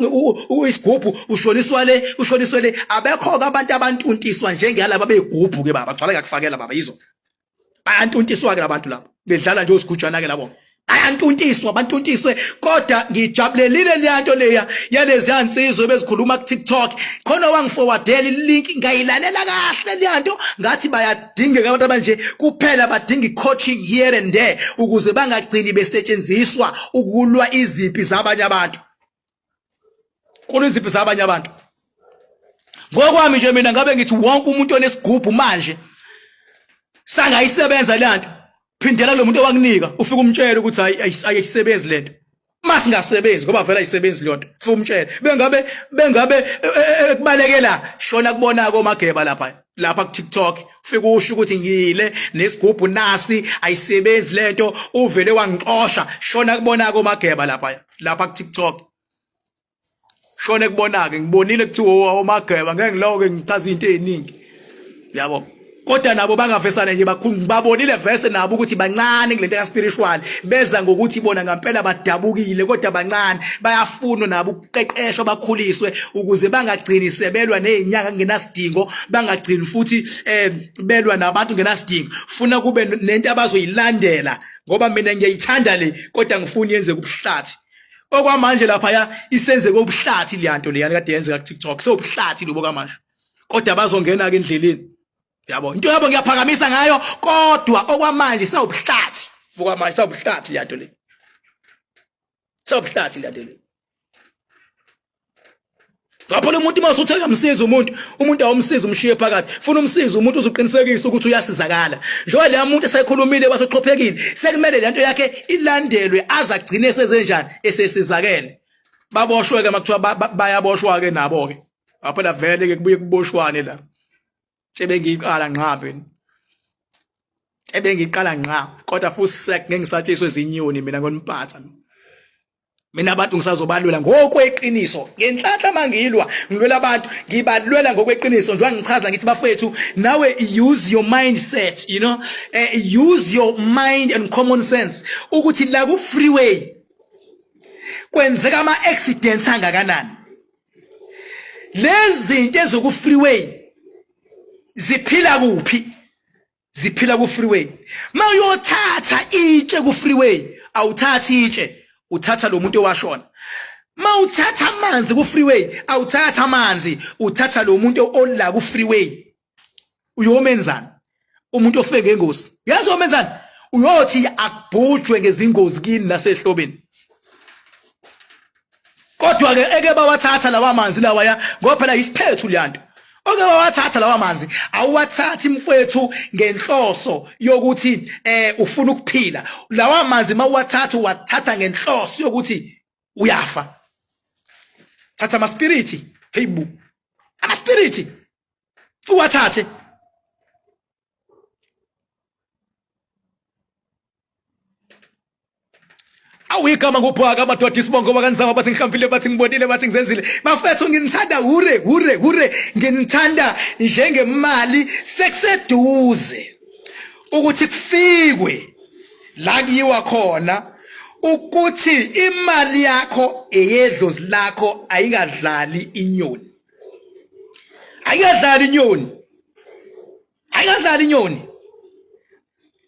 uyisigubhu ushoniswe le abekho abantu abantuntiswa njengalabo begubhu ke baba gcwala yakufakela baba yizo bayantuntiswa ke labantu labo bedlala nje uSgujana ke labo bantuntiswe kodwa ngijabulelile lento leya yalezi yansizwe bezikhuluma ku TikTok khona wangiforwardela ilink ngayilalela kahle lento ngathi bayadingeka abantu abanje kuphela badinga coaching here and there ukuze bangagcini besetshenziswa ukulwa iziphi zabanye abantu. Kulwa iziphi zabanye abantu. Ngokwami nje mina ngabe ngithi wonke umuntu onesigubhu manje sangayisebenza lento. Phindela lo muntu owakunika ufika umtshela ukuthi ayisebenzi lento. Masingasebenzi ngoba vele ayisebenzi lonto. Ufika umtshela bengabe kubalekela shona kubona komageba lapha ku TikTok ufika usho ukuthi ngiyile nesigubhu nasi ayisebenzi lento uvele wangixosha shona kubona komageba lapha ku TikTok. Shona kubonake ngibonile kuthiwa omageba ngeke ngiloke ngichaza into eziningi. Yabo. kodwa nabo bangavesana nje babonile verse nabo ukuthi bancane kulento ka spiritual beza ngokuthi bona ngempela badabukile kodwa bancane bayafuna nabo ukuqeqeshwa bakhuliswe ukuze bangagcini sebelwa nezinyanga kungenasidingo bangagcini futhi belwa nabantu ngenasidingo funa kube nento abazoyilandela ngoba mina ngiyayithanda le kodwa ngifuna yenze kubuhlathi okwamanje lapha ya isenze kobuhlathi leyanto leyana kade yenze ku TikTok sobuhlathi lobo kamanje kodwa bazongena ke endleleni yabo into yabo ngiyaphakamisa ngayo kodwa okwamanje sawubuhlathi okwamanje sawubuhlathi leyanto le sawubuhlathi leyanto le ngapho lo muntu masutheka umsiza umuntu awumsiza umshiye phakathi funa umsiza umuntu uzoqinisekisa ukuthi uyasizakala njengoba le muntu esekhulumile basoxhophekile sekumele lento yakhe ilandelwe azagcine sezenjani esesizakele baboshwe ke makuthiwa bayaboshwa ke nabo ke ngapho la vele ke kubuye kuboshwane la sebengiqala nqabe ebengiqala nqa kodwa futhi sek ngengisatshiswe zinyoni mina ngoniphatha mina abantu ngisazobalwela ngokweqiniso ngenhlanhla mangilwa ngilwela abantu ngibalwela ngokweqiniso njengoba ngichaza ngithi bafethu nawe use your mindset use your mind and common sense ukuthi la ku freeway kwenzeka ama accidents angakanani lezi zinto ezoku freeway ziphila kuphi ziphila ku freeway mawuyothatha itshe ku freeway awuthathi itshe uthatha lo muntu owashona mawuthatha amanzi ku freeway awuthatha amanzi uthatha lo muntu ola ku freeway uyomenzana umuntu ofike ngengozi yazi omenzana uyothi akubhujwe ngezingozi kini nasehlobeni kodwa ke eke bawathatha lawa manzi lawa ya ngoba phela isiphethu leyanto oke bawathatha lawa manzi awuwathathi mfowethu ngenhloso yokuthi ufuna ukuphila lawa manzi mawuwathatha wathatha ngenhloso yokuthi uyafa thatha ama spirit heyibu ama spirit fuwathathe awuyigama ngophaka amadoda isibongo bakanzama bathi ngihlambile bathi ngibonile bathi ngizenzile bafethu nginithanda hure nginithanda njengemali sekuseduze ukuthi kufikwe la kuyiwa khona ukuthi imali yakho eyedlozi lakho ayingadlali inyoni ayingadlali inyoni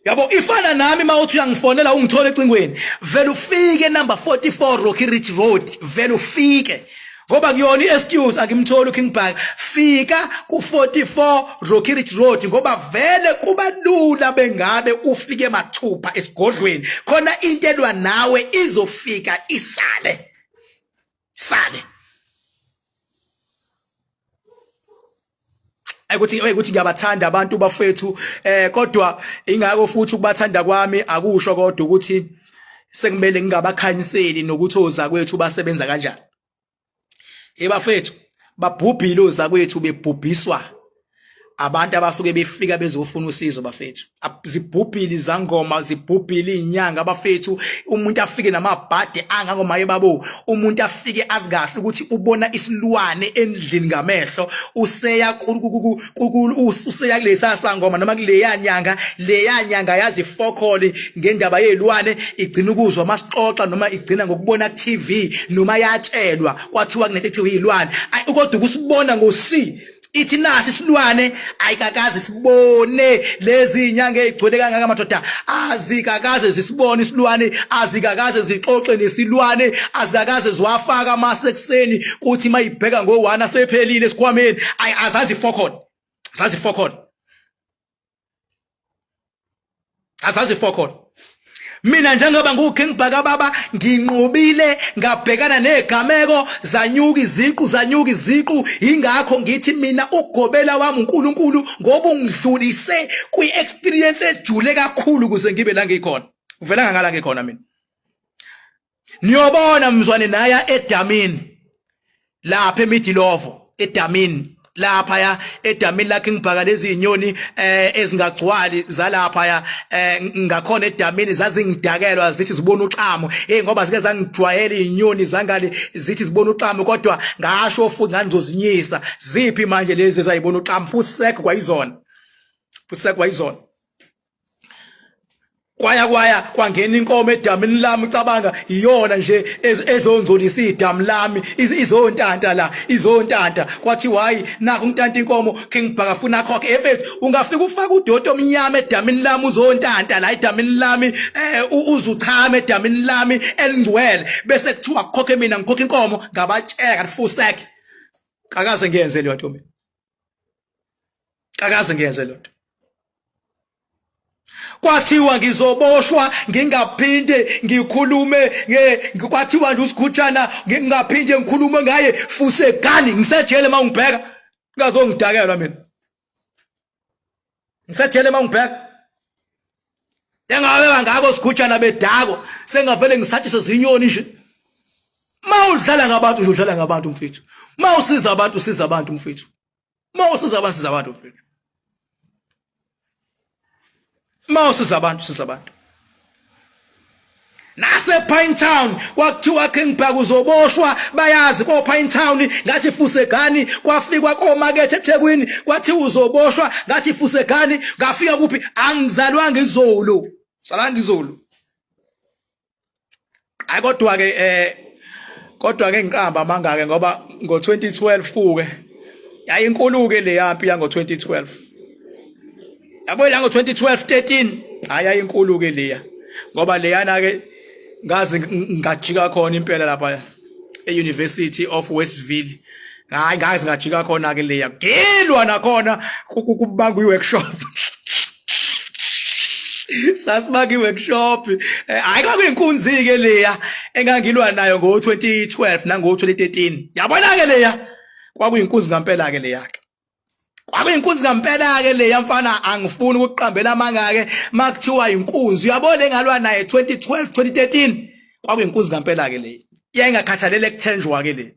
yabo ifana nami mawuthi uyangifonela ungithola ecingweni vele ufike number 44 Rocky Ridge Road vele ufike ngoba kuyona iexcuse angimtholi uKingback fika ku 44 Rocky Ridge Road ngoba vele kuba lula bengabe ufike mathupha esigodlweni khona into elwa nawe izofika isale ukuthi ngiyabathanda abantu bafethu kodwa ingako futhi ukubathanda kwami akusho kodwa ukuthi sekumele ngingabakhanyiseli nokuthi oza kwethu basebenza kanjani ebafethu babhubhile oza kwethu bebhubhiswa abantu abasuke befika bezofuna usizo bafethu zibhubhile izangoma zibhubhile izinyanga abafethu umuntu afike namabhade angangomaye babo umuntu afike azikahle ukuthi ubona isilwane endlini ngamehlo useya useya kulesa sangoma noma kuleya nyanga yazi fokhole ngendaba yezilwane igcina ukuzwa masixoxa noma igcina ngokubona ku TV noma yatshelwa kwathiwa kunethe izilwane kodwa ukusibona ngosi ithi nasi isilwane ayikakazi sibone lezi inyanga ezigcwele kangaka amadoda azikakaze zisibone isilwane azikakaze zixoxe nesilwane azikakaze ziwafaka amasekuseni kuthi mayibheka ngo1 asephelile esikhwameni azazi fokhona mina njengoba nguKingback baba nginqobile ngabhekana negameko zanyuka iziqu ingakho ngithi mina ugobela wami uNkulunkulu ngoba ungidlulise kwi-experience ejule kakhulu kuze ngibe la ngikhona uvelanga ngala ngikhona mina niyobona mzwane naya edamini lapha eMidilovo edamini lapha ya edamini la Kingback lezi inyoni ezingagcwali zalapha ya ngakhona edamini zazingidakelwa zithi zibona uqamo ngoba zike zangijwayela izinyoni zangale zithi zibona uqamo kodwa ngasho futhi nganizozinyisa ziphi manje lezi ezayibona uqamo futhi sekho kwayizona usekwa izona kwangena inkomo edamini lami ucabanga iyona nje ezonzolisa idamu lami izontanta la izontanta kwathi hayi naku untanta inkomo king bhaka funa khokhe efethu ungafika ufaka udodo omnyama edamini lami uzontanta la edamini lami uzuchama edamini lami elingcwele bese kuthiwa khokhe mina ngikhokha inkomo ngabatsheka full stack kakaze ngiyenze le nto mina kakaze ngiyenze le nto kwathiwa ngizoboshwa ngingaphinde ngikhulume kwathiwa nje uSgujana ngingaphinde ngikhulume ngaye fuse gani ngisejele mangibheka ngazongidakelwa mina ngisejele mangibheka engabe bangako uSgujana bedako sengavele ngisatshise zinyoni nje mawudlala ngabantu udlala ngabantu mfethu mawusiza abantu usiza abantu mfethu mawusiza abantu siza abantu mfethu mawusiza abantu siza abantu nase Pine Town kwakuthiwa King Bhaka uzoboshwa bayazi ko Pine Town ngathi fuse gani kwafikwa komakethe eThekwini kwathi uzoboshwa ngathi fuse gani ngafika kuphi angizalwanga izolo salanga izolo kodwa ke ngiqamba manga ke ngoba ngo2012 kuke yayinkuluke le yampi yango 2012 yabo la ngo2012 13 hayi inkuluke leya ngoba leyana ke ngazi ngajika khona impela lapha eUniversity of Westville hayi ngazi ngajika khona ke leya gilwa nakhona kubanga iworkshop sasibanga iworkshop hayi kwakuyinkunzi ke leya engangilwa nayo ngo2012 nango2013 yabona ke leya kwakuyinkunzi ngempela ke leya kwakuyinkunzi ngempela ke leya mfana angifuni ukuqambela amanga ke makuthiwa inkunzi uyabona engalwa naye 2012 2013 kwakuyinkunzi ngempela ke leya yayingakhathalele kuthenjwa ke le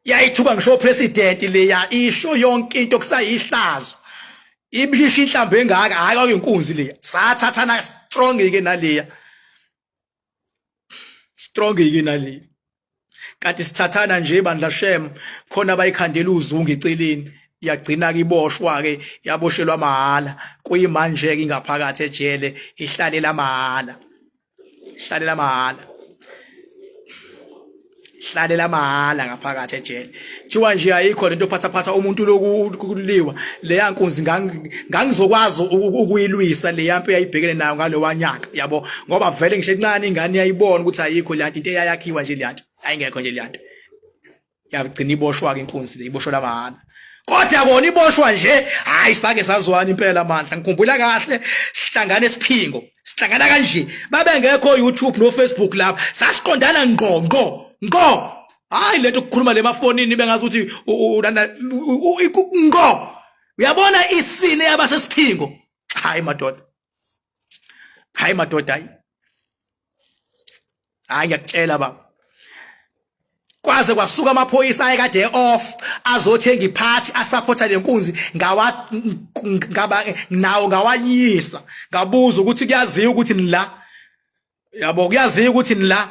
yayithuka ngisho president leya isho yonke into kusayihlazo ibishisha inhlambe engaka hayi kwakuyinkunzi leya sathathana strong ke naleya strong ke naleya kanti sithathana nje bandla shem khona bayikhandela uzungu eceleni yagcina kiboshwa ke yaboshelwa mahala kuyimanje ke ingaphakathi ejele ihlalela mahala hlalela mahala ngaphakathi ejele thiwa nje ayikho lento phatha umuntu lokuliwa leya nkunzi ngangizokwazi ukuyilwisa le yampe yayibhekene nayo ngalo wanyaka yabo ngoba vele ngisho encane ingane yayibona ukuthi ayikho le into eyakhiwa nje le yanto ayingekho nje le yanto yagcina iboshwa ke inkunzi le iboshwa lamahana kodwa kona iboshwa nje hayi sake sazwana impela amandla ngikhumbula kahle sihlangana esiphingo sihlangana kanje babengekho YouTube no Facebook lapha sasiqondana ngo hayi lento ukukhuluma lemafonini bengazi ukuthi ngo uyabona isine yabasesiphingo hayi madoda hayi ngiyakutshela baba kwaze kwasuka amaphoyisa ayekade off azothenga iphathi asupporta lenkunzi ngawanyisa ngabuza ukuthi kuyaziwa ukuthi nila yabo kuyaziwa ukuthi nila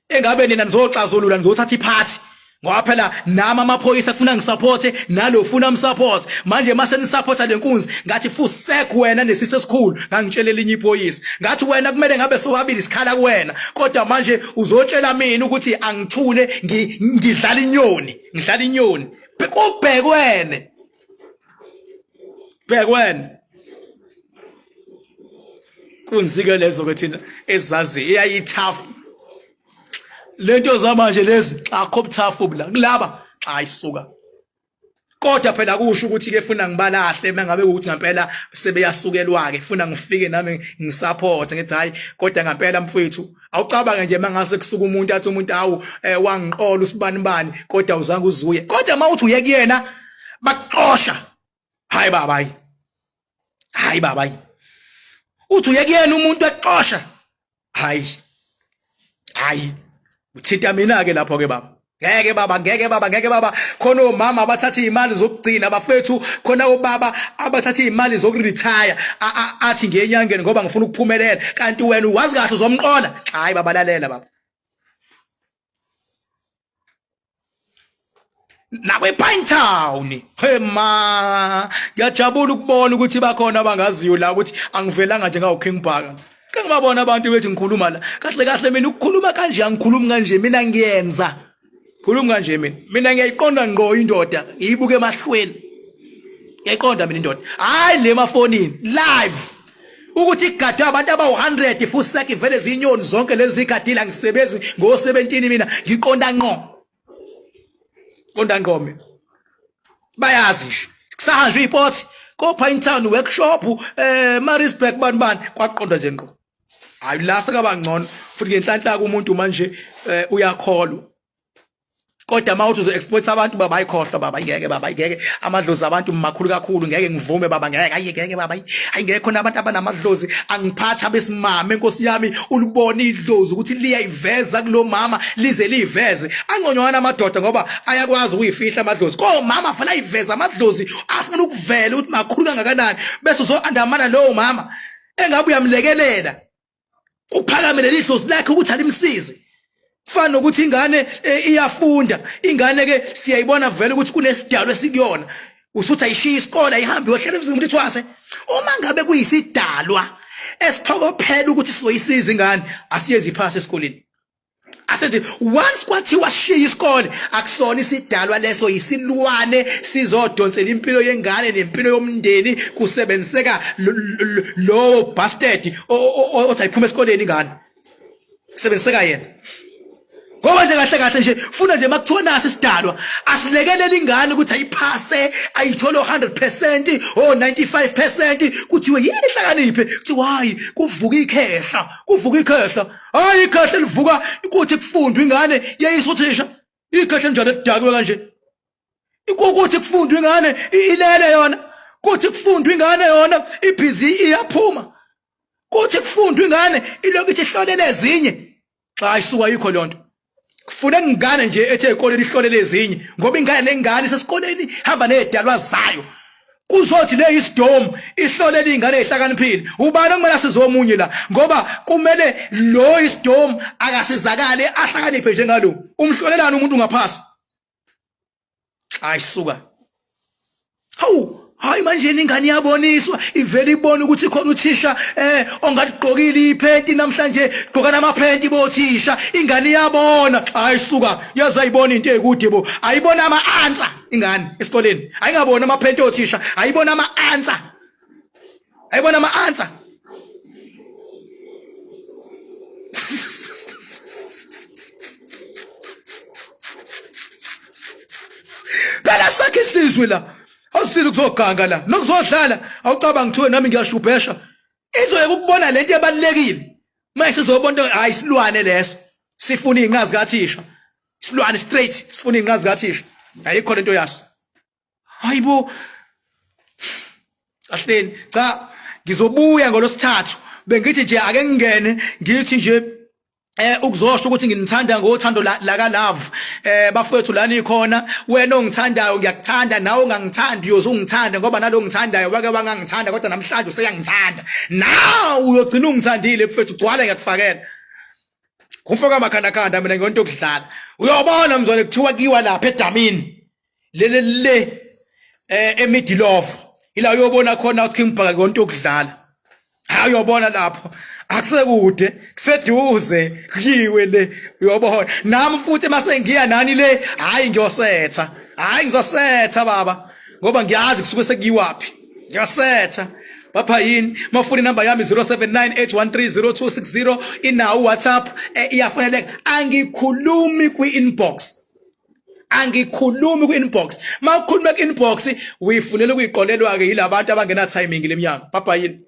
engabe nina nizoxazulula nizothatha iphathi ngoba phela nami amaphoyisa afuna ngisupporte nalo ufuna umsupport manje mase nisupporta lenkunzi ngathi fusek wena nesise esikhulu ngangitshelela inye iphoyisa ngathi wena kumele ngabe sobabili sikhala kuwena kodwa manje uzotshela mina ukuthi angithule ngidlala inyoni kubhekwene kunzike lezo ke thina ezazi iyayithafu lento zamanje lezi xa khopthafu kulaba xa isuka kodwa phela kusho ukuthi ke funa ngibalahle mengabe ukuthi ngempela sebeyasukelwa ke funa ngifike nami ngisupport ngithi hayi kodwa ngempela mfowethu awucabange nje mangase kusuka umuntu athi umuntu awu wangiqola usibani kodwa uzange uzuye kodwa mawuthi uye kuyena bakuxosha hayi baba uthi uye kuyena umuntu axosha hayi uthinta mina ke lapho ke baba ngeke baba khona omama abathatha izimali zokugcina bafethu khona obaba abathatha izimali zokuretire athi ngenyangeni ngoba ngifuna ukuphumelela kanti wena uwazi kahle uzomqola hayi baba lalela baba nakwePinetown. He ma, ngiyajabula ukubona ukuthi bakhona abangaziyo la ukuthi angivelanga nje ngawo King Bhaka. Ke ngibabona abantu bethi ngikhuluma la. Kahle kahle mina ukukhuluma kanje angikhulumi kanje mina ngiyenza. Khuluma kanje mina ngiyayiqonda ngqo indoda, ngiyibuke emahlweni. Ngiyayiqonda mina indoda. Hayi le mafonini live. Ukuthi igada abantu abawu100 futhi sake vele zinyoni zonke lezi zigadile ngisebenzi ngo17 mina ngiqonda ngqo. Qonda ngqome. Bayazi nje. Kusahanje report ko Pinetown workshop Marisburg banibani kwaqonda nje ngqo. Hayi la sekaba ngcono futhi ngenhlanhla umuntu manje uyakholwa. Kodwa mawuthi uzo-exploit abantu baba ayikhohlwa baba ngeke amadlozi abantu makhulu kakhulu ngeke ngivume baba ngeke baba ayingeke khona abantu abanamadlozi angiphatha besimama enkosi yami ulibona idlozi ukuthi liyayiveza kulomama lize liveze angconywana amadoda ngoba ayakwazi ukuyifihla amadlozi ko mama fana ayiveza amadlozi afuna ukuvela ukuthi makhulu kangakanani bese uzo-andamana lowo mama engabe uyamlekelela uphakamele lidlozi lakhe ukuthi alimsize. Kufana nokuthi ingane iyafunda, ingane ke siyayibona vele ukuthi kunesidalo esikuyona. Usuthi ayishiya isikole ayihambi yohlala emzini umuntu ethwase. Uma ngabe kuyisidalwa esiphokophela ukuthi sizoyisiza ingane, asiyezi iphase esikoleni. Asethi once kwathiwa shiya isikole akusona isidalwa leso yisilwane sizodonsela impilo yengane nempilo yomndeni kusebenziseka lo bastard othi ayiphuma esikoleni ingane. Kusebenziseka yena. Ngoba nje kahle nje funa nje makuthiwa nasi isidalwa asilekelela ingane ukuthi ayiphase ayithole 100% or 95% kuthiwe yini ihlakaniphe kuthiwa hayi kuvuka ikhehla hayi ikhehla livuka ukuthi kufundwe ingane yeyisothisha ikhehla njalo edakwe kanje ukuthi kufundwe ingane ilele yona kuthi kufundwe ingane yona ibhizi iyaphuma kuthi kufundwe ingane ilokuthi ihlolele ezinye xa isuka yikho lonto. Kufuna ngingane nje ethe ikoleni ihlolele ezinye ngoba ingane nengane sesikoleni hamba nezidalwa zayo kuzothi le isidom ihlolele ingane ezihlakaniphile ubani okumele sizomunye la ngoba kumele lo isidom akasizakale ahlakaniphe njengalo umhlolelana umuntu ngaphasi ayisuka hayi manje ingane yaboniswa ivele ibona ukuthi khona uthisha ongaligqokile iphenti namhlanje gqoka namaphenti bothisha ingane iyabona ayisuka yazayibona into ekude bo ayibona ama-answer ingane esikoleni ayingabona amaphenti othisha ayibona ama-answer phela sakhe isizwe la awusile kuzoganga la nokuzodlala awucabanga ngithiwe nami ngiyashubhesha izoyeka ukubona lento ebalekile mase sizobona hayi isilwane leso sifuna inqazi kathisha isilwane straight sifuna inqazi kathisha ayikho lento yaso hayibo ahleni cha ngizobuya ngolosithathu bengithi nje ake ngingene ngithi nje ukuzosho ukuthi nginithanda ngothando laka love bafowethu lana ikhona wena ongithandayo ngiyakuthanda nawe ongangithandi uyozungithanda ngoba nalo ngithandayo wake wangangithanda kodwa namhlanje useyangithanda nawe uyogcina ungithandile bafowethu ugcwale ngiyakufakela kumfoka amakhanda mina ngiyonto okudlala uyobona mzwane kuthiwa kiwa lapha edamini le emidilof ila uyobona khona uthi King Bhaka ngiyonto okudlala hayi uyobona lapho akusekude kuseduze kuyiwe le uyobona nami futhi mase ngiya nani le hayi ngizosetha baba ngoba ngiyazi kusuke sekuyiwapi ngiyasetha bapha yini mafuni number yami 0798130260 inawo WhatsApp iyafaneleka angikhulumi kwi-inbox mawukhuluma kwi-inbox uyifunela ukuyiqolelwa ke yilabantu abangena timing lemnyango bapha yini.